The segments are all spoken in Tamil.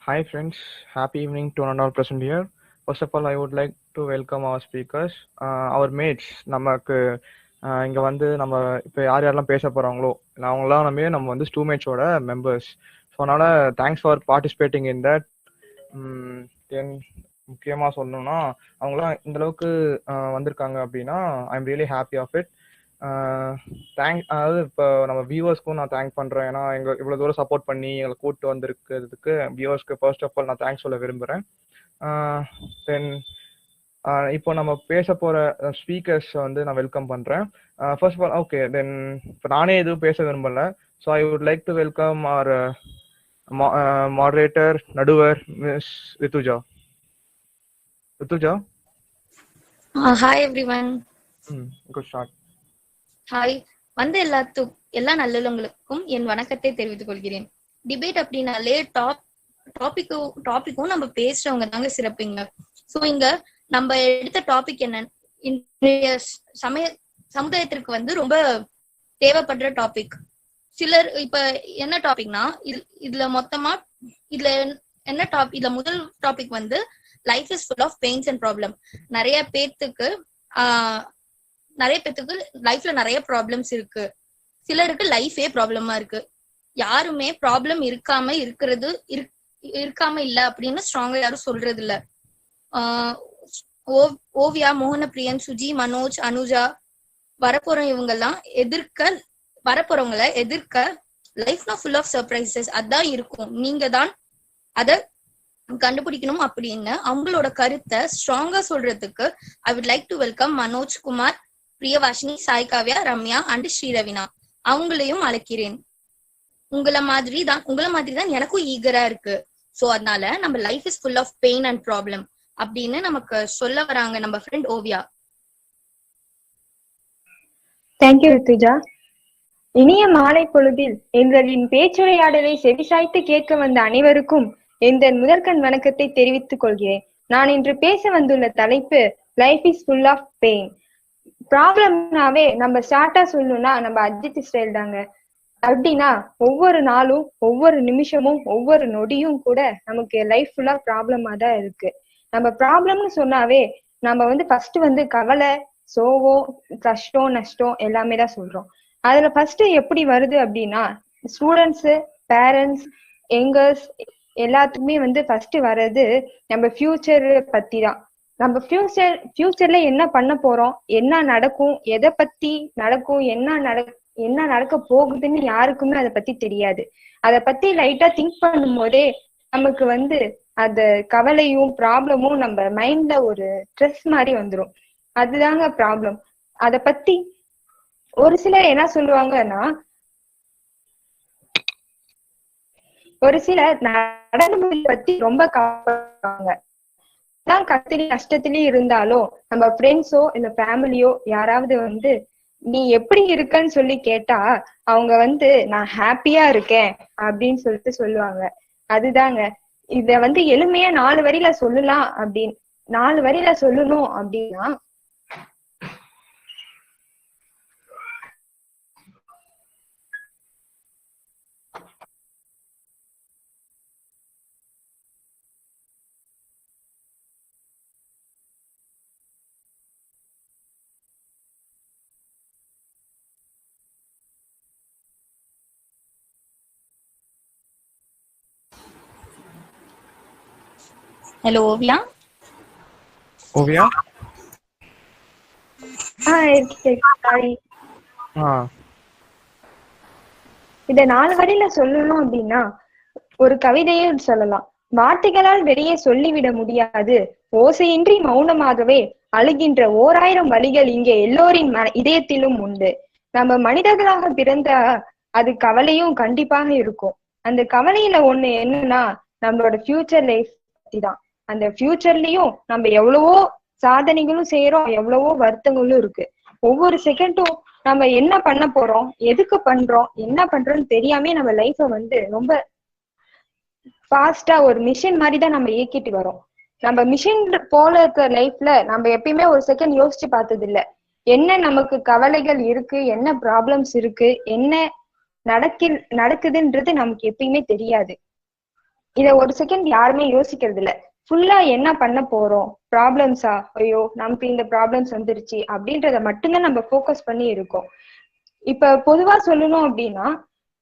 Hi friends, happy evening to one and all present here. First of all, I would like to welcome our speakers, our mates. நமக்கு இங்க வந்து நம்ம இப்போ யாரெல்லாம் பேச போறாங்களோ அவங்களாம் நம்ம வந்து ஸ்டூமேட்ஸோட மெம்பர்ஸ். ஸோ அதனால thanks for participating in that. Then முக்கியமாக சொல்லணும்னா அவங்களாம் இந்த அளவுக்கு வந்திருக்காங்க அப்படின்னா I am really happy of it. அதாவது இப்போ நம்ம வியூவர்ஸ்க்கும் நான் தேங்க் பண்ணுறேன். ஏன்னா எங்கள் இவ்வளோ தூரம் சப்போர்ட் பண்ணி எங்களை கூப்பிட்டு வந்திருக்கிறதுக்கு வியூவர்ஸ்க்கு ஃபர்ஸ்ட் ஆஃப் ஆல் நான் தேங்க்ஸ் சொல்ல விரும்புகிறேன். தென் இப்போ நம்ம பேச போகிற ஸ்பீக்கர்ஸ் வந்து நான் வெல்கம் பண்ணுறேன். First of all okay, then இப்போ நானே எதுவும் பேச விரும்பலை. So I would like to welcome our moderator நடுவர் miss Rithuja. Rithuja. Hi everyone. Good start. Hi. எல்லா நல்லவங்களுக்கும் என் வணக்கத்தை தெரிவித்துக் கொள்கிறேன். டிபேட் அப்படின்னாலே டாபிக்கும் நம்ம பேசுறவங்க தாங்க சிறப்புங்க. ஸோ இங்க நம்ம எடுத்த டாபிக் என்ன, இன்றைய சமுதாயத்திற்கு வந்து ரொம்ப தேவைப்படுற டாபிக். சிலர் இப்ப என்ன டாபிக்னா இதுல முதல் டாபிக் வந்து life is full of pains and problem. நிறைய பேத்துக்கு லைஃப்ல நிறைய ப்ராப்ளம்ஸ் இருக்கு. சிலருக்கு லைஃபே ப்ராப்ளமா இருக்கு. யாருமே ப்ராப்ளம் இருக்காம இல்ல அப்படின்னு ஸ்ட்ராங்கா யாரும் சொல்றது இல்ல. ஓவியா, மோகனப்பிரியன், சுஜி, மனோஜ், அனுஜா வரப்போறவங்களை எதிர்க்க லைஃப்னா ஃபுல் ஆஃப் சர்ப்ரைசஸ் அதான் இருக்கும். நீங்க தான் அத கண்டுபிடிக்கணும் அப்படின்னு அவங்களோட கருத்தை ஸ்ட்ராங்கா சொல்றதுக்கு I would like to welcome Manoj Kumar, Priyavashini, Sai Kavya, Ramya and Sriravina. அவங்களையும் அழைக்கிறேன். உங்கள மாதிரி தான் எனக்கும் ஈகரா இருக்கு. சோ அதனால நம்ம life is full of pain and problem அப்படின்னு நமக்கு சொல்ல வராங்க நம்ம ஃப்ரெண்ட் ஓவியா. தேங்க்யூ ரித்துஜா. இனிய மாலை பொழுதில் எங்களின் பேச்சுரையாடலை செவிசாய்த்து கேட்க வந்த அனைவருக்கும் எந்த முதற்கண் வணக்கத்தை தெரிவித்துக் கொள்கிறேன். நான் இன்று பேச வந்துள்ள தலைப்பு life is full of pain. ப்ராப்ளம்னாவே நம்ம ஸ்டார்டா சொல்லணும்னா நம்ம அஜித் ஸ்டைல் தாங்க. அப்படின்னா ஒவ்வொரு நாளும், ஒவ்வொரு நிமிஷமும், ஒவ்வொரு நொடியும் கூட நமக்கு லைஃப் ஃபுல்லா ப்ராப்ளமா தான் இருக்கு. நம்ம ப்ராப்ளம்னு சொன்னாவே நம்ம வந்து ஃபர்ஸ்ட் வந்து கவலை, சோகம், கஷ்டம், நஷ்டம் எல்லாமே தான் சொல்றோம். அதுல ஃபர்ஸ்ட் எப்படி வருது அப்படின்னா ஸ்டூடெண்ட்ஸ், பேரண்ட்ஸ், யங்கர்ஸ் எல்லாத்துக்குமே வந்து ஃபர்ஸ்ட் வர்றது நம்ம ஃபியூச்சர் பத்தி தான். நம்ம ஃபியூச்சர்ல என்ன பண்ண போறோம், என்ன நடக்கும், எதை பத்தி நடக்கும், என்ன நடக்க போகுதுன்னு யாருக்குமே அதை பத்தி தெரியாது. அதை பத்தி லைட்டா திங்க் பண்ணும் போதே நமக்கு வந்து அந்த கவலையும் ப்ராப்ளமும் நம்ம மைண்ட்ல ஒரு ஸ்ட்ரெஸ் மாதிரி வந்துடும். அதுதாங்க ப்ராப்ளம். அத பத்தி ஒரு சிலர் என்ன சொல்லுவாங்கன்னா, ஒரு சிலர் நடனத்தை பத்தி ரொம்ப கவலைப்படுவாங்க. கஷ்டத்திலயும் கஷ்டத்திலயும் இருந்தாலும் நம்ம ஃப்ரெண்ட்ஸோ இல்ல ஃபேமிலியோ யாராவது வந்து நீ எப்படி இருக்கன்னு சொல்லி கேட்டா அவங்க வந்து நான் ஹாப்பியா இருக்கேன் அப்படின்னு சொல்லிட்டு சொல்லுவாங்க. அதுதாங்க இத வந்து எளிமையா 4 வரியில சொல்லலாம் அப்படின்னு 4 வரியில சொல்லணும் அப்படின்னா, ஹலோ ஓவியா. ஓவியா. இத 4 வரியில சொல்லணும் அப்படின்னா ஒரு கவிதையே சொல்லலாம். வார்த்தைகளால் வெளியே சொல்லிவிட முடியாது, ஓசையின்றி மௌனமாகவே அழுகின்ற 1000 வழிகள் இங்கே எல்லோரின் இதயத்திலும் உண்டு. நம்ம மனிதர்களாக பிறந்தா அது கவலையும் கண்டிப்பாக இருக்கும். அந்த கவலையில ஒண்ணு என்னன்னா நம்மளோட ஃபியூச்சர் லைஃப் பத்தி தான். அந்த ஃபியூச்சர்லயும் நம்ம எவ்வளவோ சாதனைகளும் செய்யறோம், எவ்வளவோ வருத்தங்களும் இருக்கு. ஒவ்வொரு செகண்டும் நம்ம என்ன பண்ண போறோம், எதுக்கு பண்றோம், என்ன பண்றோம்னு தெரியாமே நம்ம லைஃப வந்து ரொம்ப ஃபாஸ்டா ஒரு மிஷின் மாதிரி தான் நம்ம இயக்கிட்டு வரோம். நம்ம மிஷின் போல இருக்கிற லைஃப்ல நம்ம எப்பயுமே ஒரு செகண்ட் யோசிச்சு பார்த்தது இல்ல, என்ன நமக்கு கவலைகள் இருக்கு, என்ன ப்ராப்ளம்ஸ் இருக்கு, என்ன நடக்குதுன்றது நமக்கு எப்பயுமே தெரியாது. இத ஒரு செகண்ட் யாருமே யோசிக்கிறது இல்ல. ஃபுல்லா என்ன பண்ண போறோம், ப்ராப்ளம்ஸா, ஐயோ நமக்கு இந்த ப்ராப்ளம்ஸ் வந்துருச்சு அப்படின்றத மட்டும்தான் நம்ம ஃபோக்கஸ் பண்ணி இருக்கோம். இப்ப பொதுவா சொல்லணும் அப்படின்னா,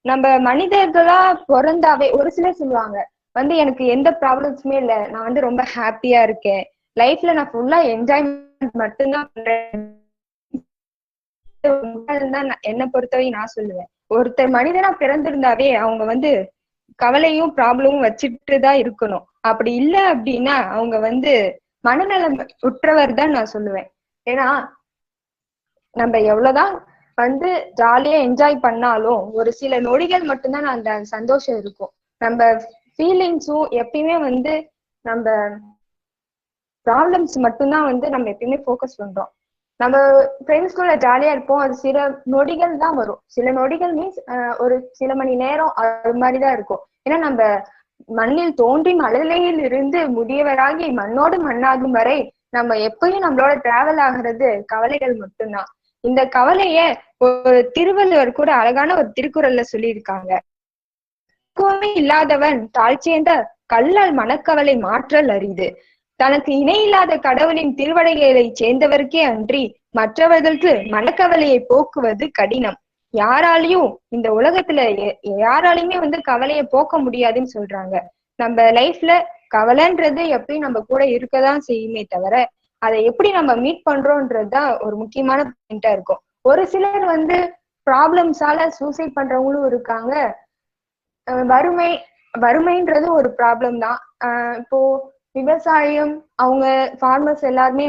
நம்ம மனிதர்களா பிறந்தாவே ஒரு சிலர் சொல்லுவாங்க எனக்கு எந்த ப்ராப்ளம்ஸுமே இல்ல, நான் ரொம்ப ஹாப்பியா இருக்கேன், லைஃப்ல நான் ஃபுல்லா என்ஜாய்மெண்ட் மட்டும்தான் பண்றேன். என்னை பொறுத்தவரை நான் சொல்லுவேன், ஒருத்தர் மனிதனா பிறந்திருந்தாவே அவங்க கவலையும் ப்ராப்ளமும் வச்சுட்டுதான் இருக்கணும். அப்படி இல்ல அப்படின்னா அவங்க மனநலம் உற்றவர் தான் நான் சொல்லுவேன். ஏன்னா நம்ம எவ்வளவுதான் ஜாலியா என்ஜாய் பண்ணாலும் ஒரு சில நொடிகள் மட்டும்தான் அந்த சந்தோஷம் இருக்கும். நம்ம ஃபீலிங்ஸும் எப்பயுமே நம்ம ப்ராப்ளம்ஸ் மட்டும்தான் நம்ம எப்பயுமே ஃபோக்கஸ் பண்றோம். நம்ம ஃப்ரெண்ட்ஸ் கூட ஜாலியா இருப்போம், அது சில நொடிகள் தான் வரும். சில நொடிகள் மீன்ஸ் ஒரு சில மணி நேரம் அது மாதிரிதான் இருக்கும். ஏன்னா நம்ம மண்ணில் தோன்றி மழலையில் இருந்து முதியவராகி மண்ணோடு மண்ணாகும் வரை நம்ம எப்பயும் நம்மளோட டிராவல் ஆகுறது கவலைகள் மட்டும்தான். இந்த கவலைய ஒரு திருவள்ளுவர் கூட அழகான ஒரு திருக்குறள்ல சொல்லியிருக்காங்க. பக்குவமே இல்லாதவன் தாழ்ச்சியந்த கல்லால் மனக்கவலை மாற்றல் அரிது. தனக்கு இணையில்லாத கடவுளின் திருவடைகளை சேர்ந்தவருக்கே அன்றி மற்றவர்களுக்கு மனக்கவலையை போக்குவது கடினம். யாராலையும் இந்த உலகத்துல யாராலையுமே கவலையை போக்க முடியாதுன்னு சொல்றாங்க. நம்ம லைஃப்ல கவலைன்றது எப்பயும் நம்ம கூட இருக்கதான் செய்யுமே தவிர அதை எப்படி நம்ம மீட் பண்றோம்ன்றதுதான் ஒரு முக்கியமான பாயிண்டா இருக்கும். ஒரு சிலர் ப்ராப்ளம்ஸால சூசைட் பண்றவங்களும் இருக்காங்க. வறுமைன்றது ஒரு ப்ராப்ளம் தான். இப்போ விவசாயம், அவங்க ஃபார்மர்ஸ் எல்லாருமே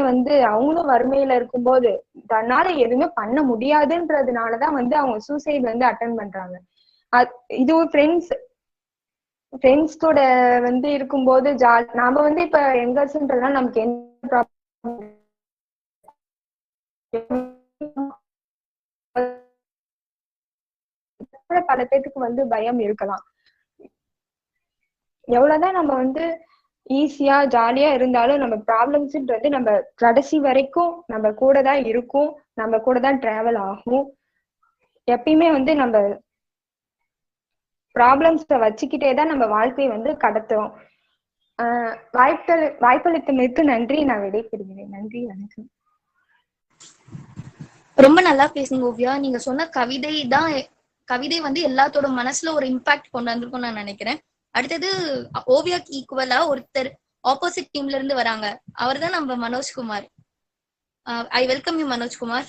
அவங்களும் வறுமையில இருக்கும்போது தன்னால எதுவுமே பண்ண முடியாதுன்றதுனாலதான் அவங்க சூசைட் அட்டன் பண்றாங்க. இதுவும் ஃப்ரெண்ட்ஸ் கூட இருக்கும்போது நாம இப்ப யங்கர்ஸ்ன்றதுனால நமக்கு எந்த ப்ராப்ளம் பல பேருக்கு பயம் இருக்கலாம். எவ்வளவுதான் நம்ம ஈஸியா ஜாலியா இருந்தாலும் நம்ம ப்ராப்ளம்ஸ்ன்றது நம்ம கடைசி வரைக்கும் நம்ம கூட தான் இருக்கும், நம்ம கூட தான் டிராவல் ஆகும். எப்பயுமே நம்ம ப்ராப்ளம்ஸ வச்சுக்கிட்டே தான் நம்ம வாழ்க்கையை கடத்துறோம். வாய்ப்பளித்தமைக்கு நன்றி. நான் விடைபெறுகிறேன். நன்றி, வணக்கம். ரொம்ப நல்லா பேசுங்க ஓவியா. நீங்க சொன்ன கவிதை எல்லாத்தோட மனசுல ஒரு இம்பாக்ட் கொண்டு வந்திருக்கும் நான் நினைக்கிறேன். அடுத்தது ஓவியாக்கு ஈக்குவலா ஒருத்தர் ஆப்போசிட் டீம்ல இருந்து வராங்க. அவர் தான் நம்ம மனோஜ்குமார். ஐ வெல்கம் யூ மனோஜ்குமார்.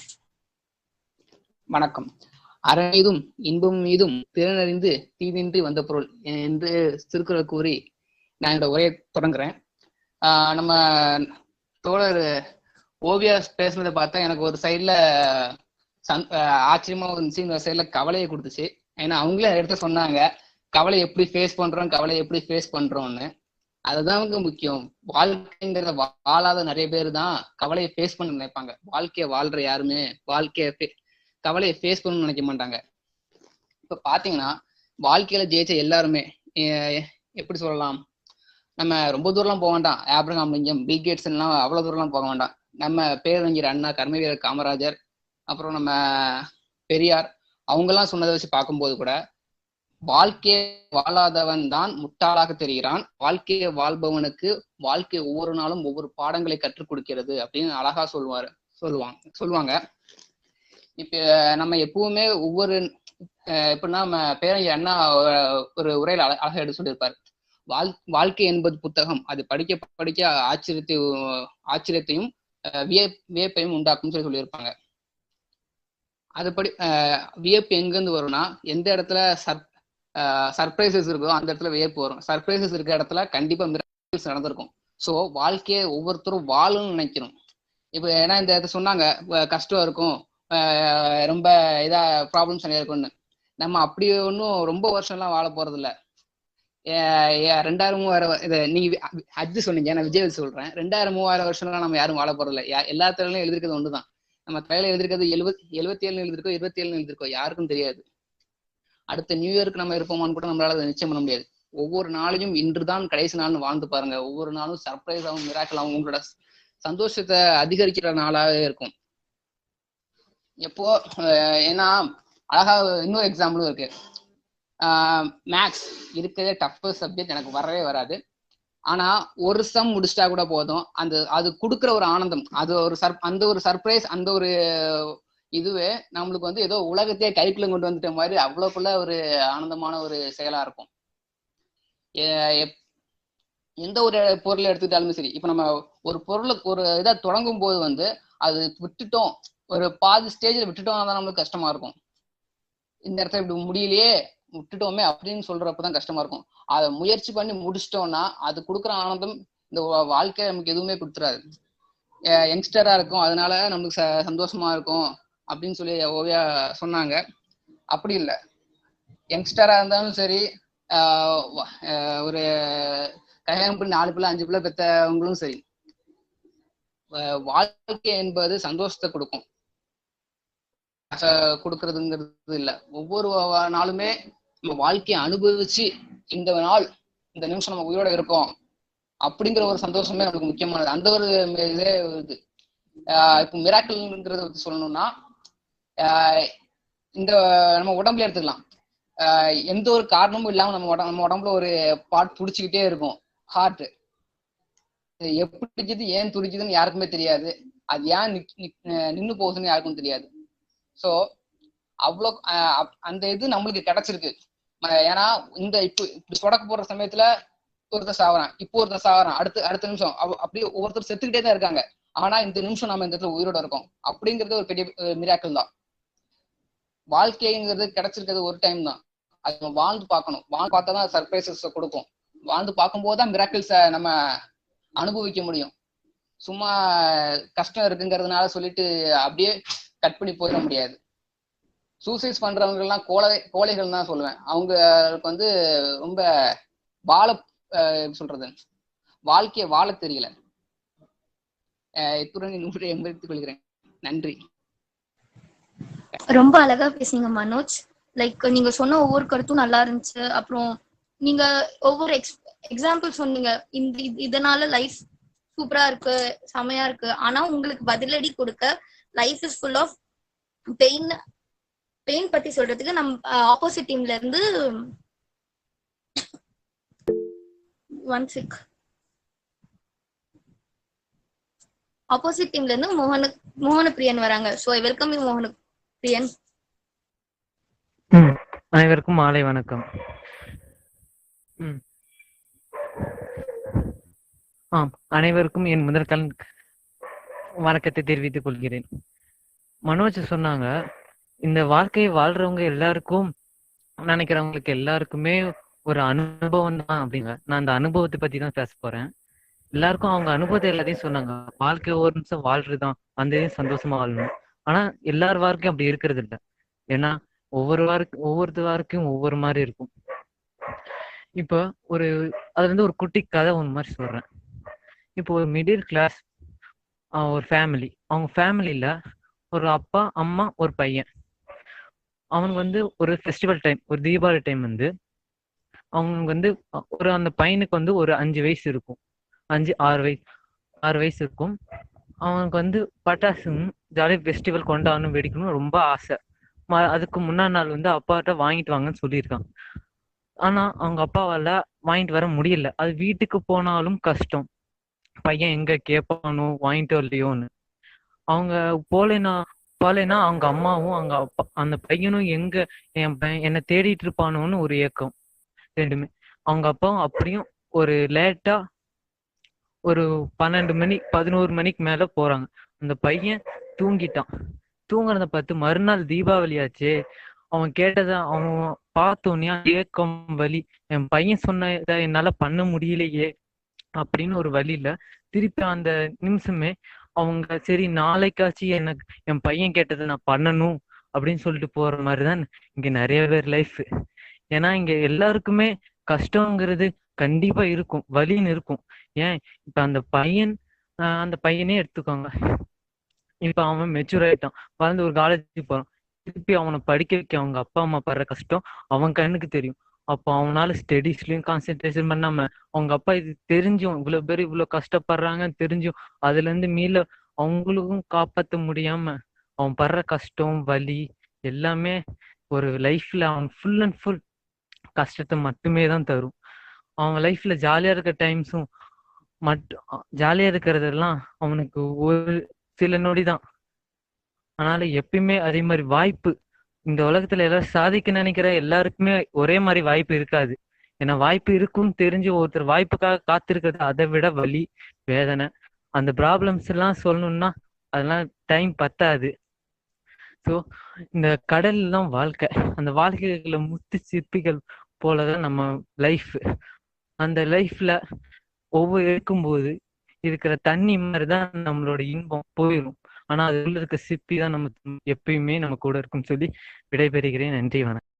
வணக்கம். அறமீதும் இன்பம் மீதும் திறனறிந்து தீதின்றி வந்த பொருள் என்று திருக்குறள் கூறி நான் என்னோட உரையை தொடங்குறேன். நம்ம தோழர் ஓவியா பேசுனதை பார்த்தா எனக்கு ஒரு சைட்ல ஆச்சரியமா இருந்துச்சு, இந்த சைட்ல கவலையை கொடுத்துச்சு. ஏன்னா அவங்களே எடுத்து சொன்னாங்க கவலை எப்படி ஃபேஸ் பண்றோம்னு. அதுதான் முக்கியம். வாழ்க்கைங்கிறத வாழாத நிறைய பேர் தான் கவலையை ஃபேஸ் பண்ண நினைப்பாங்க. வாழ்க்கையை வாழ்ற யாருமே கவலையை ஃபேஸ் பண்ணணும்னு நினைக்க மாட்டாங்க. இப்ப பாத்தீங்கன்னா வாழ்க்கையில ஜெயிச்ச எல்லாருமே எப்படி சொல்லலாம், நம்ம ரொம்ப தூரம்லாம் போக வேண்டாம். ஆப்ரஹாம் லிங்கன், பில் கேட்ஸ் எல்லாம் அவ்வளவு தூரம்லாம் போக வேண்டாம். நம்ம பேரறிஞர் அண்ணா, கர்மவீரர் காமராஜர், அப்புறம் நம்ம பெரியார், அவங்கெல்லாம் சொன்னதை வச்சு பார்க்கும்போது கூட வாழ்க்கையை வாழாதவன் தான் முட்டாளாக தெரிகிறான், வாழ்க்கையை வாழ்பவனுக்கு வாழ்க்கை ஒவ்வொரு நாளும் ஒவ்வொரு பாடங்களை கற்றுக் கொடுக்கிறது அப்படின்னு அழகா சொல்லுவாங்க. இப்ப நம்ம எப்பவுமே எப்படின்னா நம்ம பேரறிஞர் அண்ணா ஒரு உரையில அழகா எடுத்து சொல்லியிருப்பாரு, வாழ்க்கை என்பது புத்தகம், அது படிக்க படிக்க ஆச்சரியத்தையும் வியப்பையும் உண்டாக்கும் சொல்லியிருப்பாங்க. அதுபடி வியப்பு எங்கிருந்து வரும்னா, எந்த இடத்துல சர்ப்ரைசஸ் இருக்கோ அந்த இடத்துல வியப்பு வரும். சர்ப்ரைசஸ் இருக்கிற இடத்துல கண்டிப்பா மிராக்கிள்ஸ் நடந்திருக்கும். ஸோ வாழ்க்கையை ஒவ்வொருத்தரும் வாழணும்னு நினைக்கணும். இப்போ ஏன்னா இந்த இடத்துல சொன்னாங்க கஷ்டம் இருக்கும், ரொம்ப இதா ப்ராப்ளம்ஸ் நிறைய இருக்கும்னு. நம்ம அப்படி ஒன்றும் ரொம்ப வருஷம்லாம் வாழ போறது இல்லை. 2000-3000 இதை நீங்க அஜி சொன்னீங்க, நான் விஜய் சொல்றேன். 2000-3000 வருஷம்லாம் நம்ம யாரும் வாழ போறது இல்லை. எல்லா தலையிலும் எழுதிருக்கிறது ஒன்றுதான். நம்ம தலையில எழுதிருக்கிறது 77 எழுதிருக்கோ 27 எழுதிருக்கோ யாருக்கும் தெரியாது. அடுத்த நியூ இயருக்கு நம்ம இருப்போமான்னு கூட நம்மளால நிச்சயம் பண்ண முடியாது. ஒவ்வொரு நாளையும் இன்றுதான் கடைசி நாள்னு வாழ்ந்து பாருங்க. ஒவ்வொரு நாளும் சர்ப்ரைஸ் ஆகும், மிராக்கிள் ஆகும், உங்களோட சந்தோஷத்தை அதிகரிக்கிற நாளாவே இருக்கும். எப்போ ஏன்னா அழகா இன்னொரு எக்ஸாம்பிளும் இருக்கு. மேக்ஸ் இருக்கிறதே டஃபஸ்ட் சப்ஜெக்ட், எனக்கு வரவே வராது. ஆனா ஒரு சம் முடிச்சிட்டா கூட போதும், அது கொடுக்குற ஒரு ஆனந்தம், அது ஒரு அந்த ஒரு சர்ப்ரைஸ், அந்த ஒரு இதுவே நம்மளுக்கு வந்து ஏதோ உலகத்தையே கைக்குள்ள கொண்டு வந்துட்ட மாதிரி அவ்வளோக்குள்ள ஒரு ஆனந்தமான ஒரு செயலா இருக்கும். எந்த ஒரு பொருளை எடுத்துக்கிட்டாலுமே சரி, இப்ப நம்ம ஒரு பொருளுக்கு ஒரு இதை தொடங்கும் போது வந்து அது விட்டுட்டோம், ஒரு பாதி ஸ்டேஜில் விட்டுட்டோம் தான் நம்மளுக்கு கஷ்டமா இருக்கும். இந்த இடத்துல இப்படி முடியலையே, விட்டுட்டோமே அப்படின்னு சொல்றப்பதான் கஷ்டமா இருக்கும். அதை முயற்சி பண்ணி முடிச்சிட்டோம்னா அது கொடுக்குற ஆனந்தம் இந்த வாழ்க்கை நமக்கு எதுவுமே கொடுத்துறாது. யங்ஸ்டரா இருக்கும், அதனால நமக்கு சந்தோஷமா இருக்கும் அப்படின்னு சொல்லி ஓவியா சொன்னாங்க. அப்படி இல்லை, யங்ஸ்டரா இருந்தாலும் சரி, ஒரு கல்யாணம் பண்ணி 4 பிள்ளை 5 பிள்ளை பெற்றவங்களும் சரி, வாழ்க்கை என்பது சந்தோஷத்தை கொடுக்கும், கொடுக்கறதுங்கிறது இல்லை. ஒவ்வொரு நாளுமே நம்ம வாழ்க்கையை அனுபவிச்சு இந்த நாள் இந்த நிமிஷம் நம்ம உயிரோட இருக்கோம் அப்படிங்கிற ஒரு சந்தோஷமே நமக்கு முக்கியமானது. அந்த ஒரு இதே இது இப்போ மிராக்கிள்ங்கிறத பத்தி சொல்லணும்னா, இந்த நம்ம உடம்புல எடுத்துக்கலாம், எந்த ஒரு காரணமும் இல்லாம நம்ம உடம்புல ஒரு பார்ட் துடிச்சுக்கிட்டே இருக்கும், ஹார்ட். எப்படி துடிக்குது, ஏன் துடிக்குதுன்னு யாருக்குமே தெரியாது, அது ஏன் நின்று போகுதுன்னு யாருக்கும் தெரியாது. ஸோ அவ்வளோ அந்த இது நம்மளுக்கு கிடைச்சிருக்கு. ஏன்னா இந்த இப்படி தொடக்க போடுற சமயத்துல ஒருத்தர் சாவறான், இப்போ ஒருத்தர் சாவறான், அடுத்த நிமிஷம் அப்படியே ஒவ்வொருத்தர் செத்துக்கிட்டே தான் இருக்காங்க. ஆனா இந்த நிமிஷம் நம்ம இந்த இடத்துல உயிரோட இருக்கோம் அப்படிங்கிறது ஒரு பெரிய மிராக்கிள் தான். வாழ்க்கைங்கிறது கிடைச்சிருக்கிறது ஒரு டைம் தான், அது நம்ம வாழ்ந்து பார்க்கணும். வாழ்ந்து பார்த்தா தான் சர்ப்ரைசஸ் கொடுக்கும். வாழ்ந்து பார்க்கும்போது தான் மிராக்கிள்ஸை நம்ம அனுபவிக்க முடியும். சும்மா கஷ்டம் இருக்குங்கிறதுனால சொல்லிட்டு அப்படியே கட் பண்ணி போயிட முடியாது. சூசைட் பண்றவங்க எல்லாம் கோழைகள் தான் சொல்லுவேன். அவங்களுக்கு வந்து ரொம்ப சொல்றது வாழ்க்கையை வாழ தெரியல. இத்துடன் எம்பெடுத்துக் கொள்கிறேன். நன்றி. ரொம்ப அழகா பேசுங்க மனோஜ். லைக் நீங்க சொன்ன ஒவ்வொரு கருத்தும் நல்லா இருந்துச்சு. அப்புறம் நீங்க ஒவ்வொரு எக்ஸாம்பிள் சொன்னீங்க, இதனால லைஃப் சூப்பரா இருக்கு, செமையா இருக்கு. ஆனா உங்களுக்கு பதிலடி கொடுக்க life is full of pain பத்தி சொல்றதுக்கு நம்ம ஆப்போசிட் டீம்ல இருந்து மோகனப்பிரியன் வராங்க. So I welcome you Mohanapriyan. அனைவருக்கும் மாலை வணக்கம். அனைவருக்கும் என் முதற்கண் வணக்கத்தை தெரிவித்துக் கொள்கிறேன். மனோஜ் சொன்னாங்க, இந்த வாழ்க்கையை வாழ்றவங்க எல்லாருக்கும், நினைக்கிறவங்களுக்கு எல்லாருக்குமே ஒரு அனுபவம் தான் அப்படிங்க. நான் அந்த அனுபவத்தை பத்தி தான் பேச போறேன். எல்லாருக்கும் அவங்க அனுபவத்தை எல்லாத்தையும் சொன்னாங்க. வாழ்க்கை ஒரு நிமிஷம் வாழ்றதுதான், அந்த சந்தோஷமா வாழணும். ஆனா எல்லார் வாழ்க்கையும் அப்படி இருக்கிறது இல்லை. ஏன்னா ஒவ்வொரு வாழ்க்கையும் ஒவ்வொரு மாதிரி இருக்கும். இப்போ அதுல இருந்து ஒரு குட்டி கதை ஒன்று மாதிரி சொல்றேன். இப்போ ஒரு மிடில் கிளாஸ் ஒரு ஃபேமிலி, அவங்க ஃபேமிலியில ஒரு அப்பா அம்மா ஒரு பையன். அவனுக்கு வந்து ஒரு ஃபெஸ்டிவல் டைம், ஒரு தீபாவளி டைம் வந்து அவங்க வந்து அந்த பையனுக்கு வந்து ஒரு 5 வயசு இருக்கும், 6 வயசு இருக்கும். அவனுக்கு வந்து பட்டாசு ஜாலியாக ஃபெஸ்டிவல் கொண்டாடணும், வெடிக்கணும் ரொம்ப ஆசை. அதுக்கு முன்னாடி நாள் வந்து அப்பாட்ட வாங்கிட்டு வாங்கன்னு சொல்லியிருக்கான். ஆனா அவங்க அப்பாவால வாங்கிட்டு வர முடியல. அது வீட்டுக்கு போனாலும் கஷ்டம், பையன் எங்க கேட்பானோ வாங்கிட்டு வரலையோன்னு. அவங்க போலேன்னா அவங்க அம்மாவும் அவங்க அப்பா அந்த பையனும் எங்க என்னை தேடிட்டு இருப்பானோன்னு ஒரு ஏக்கம் ரெண்டுமே. அவங்க அப்பாவும் அப்படியும் ஒரு லேட்டா ஒரு 12 மணி 11 மணிக்கு மேல போறாங்க. அந்த பையன் தூங்கிட்டான். தூங்குறத பார்த்து மறுநாள் தீபாவளி ஆச்சு, அவன் கேட்டதை அவன் பார்த்தோன்னே ஏக்கம் வலி, என் பையன் சொன்னதை என்னால பண்ண முடியலையே அப்படின்னு ஒரு வழியில திருப்பி அந்த நிமிஷமே அவங்க சரி நாளைக்காச்சு எனக்கு என் பையன் கேட்டதை நான் பண்ணணும் அப்படின்னு சொல்லிட்டு போற மாதிரிதான் இங்க நிறைய பேர் லைஃப். ஏன்னா இங்க எல்லாருக்குமே கஷ்டங்கிறது கண்டிப்பா இருக்கும், வலின்னு இருக்கும். ஏன் இப்ப அந்த பையனே எடுத்துக்கோங்க. இப்ப அவன் மெச்சூர் ஆயிட்டான், வளர்ந்து ஒரு காலேஜுக்கு போறான். திருப்பி அவனை படிக்க வைக்க அவங்க அப்பா அம்மா படுற கஷ்டம் அவன் கண்ணுக்கு தெரியும். அப்போ அவனால ஸ்டடீஸ்லயும் கான்சென்ட்ரேஷன் பண்ணாம, அவங்க அப்பா இது தெரிஞ்சும் இவ்வளவு பேர் இவ்வளவு கஷ்டப்படுறாங்கன்னு தெரிஞ்சும் அதுல இருந்து மீள அவங்களுக்கும் காப்பாற்ற முடியாம அவன் படுற கஷ்டம் வலி எல்லாமே ஒரு லைஃப்ல அவன் ஃபுல் அண்ட் ஃபுல் கஷ்டத்தை மட்டுமே தான் தரும். அவன் லைஃப்ல ஜாலியா இருக்க டைம்ஸும் மட்டும் ஜாலியா இருக்கிறதெல்லாம் அவனுக்கு ஒரு சில நொடி தான். அதனால எப்பயுமே அதே மாதிரி வாய்ப்பு, இந்த உலகத்துல எல்லாரும் சாதிக்க நினைக்கிற எல்லாருக்குமே ஒரே மாதிரி வாய்ப்பு இருக்காது. ஏன்னா வாய்ப்பு இருக்குன்னு தெரிஞ்சு ஒருத்தர் வாய்ப்புக்காக காத்திருக்கிறது அதை விட வலி, வேதனை. அந்த ப்ராப்ளம்ஸ் எல்லாம் சொல்லணும்னா அதெல்லாம் டைம் பத்தாது. ஸோ இந்த கடல் தான் வாழ்க்கை. அந்த வாழ்க்கைகளை முத்து சிற்பிகள் போலதான் நம்ம லைஃப். அந்த லைஃப்ல ஒவ்வொரு இருக்கும்போது இருக்கிற தண்ணி மாதிரிதான் நம்மளோட இன்பம் போயிடும். ஆனா அது உள்ள இருக்க சிப்பி தான் நம்ம எப்பயுமே நம்ம கூட இருக்கும்னு சொல்லி விடைபெறுகிறேன். நன்றி, வணக்கம்.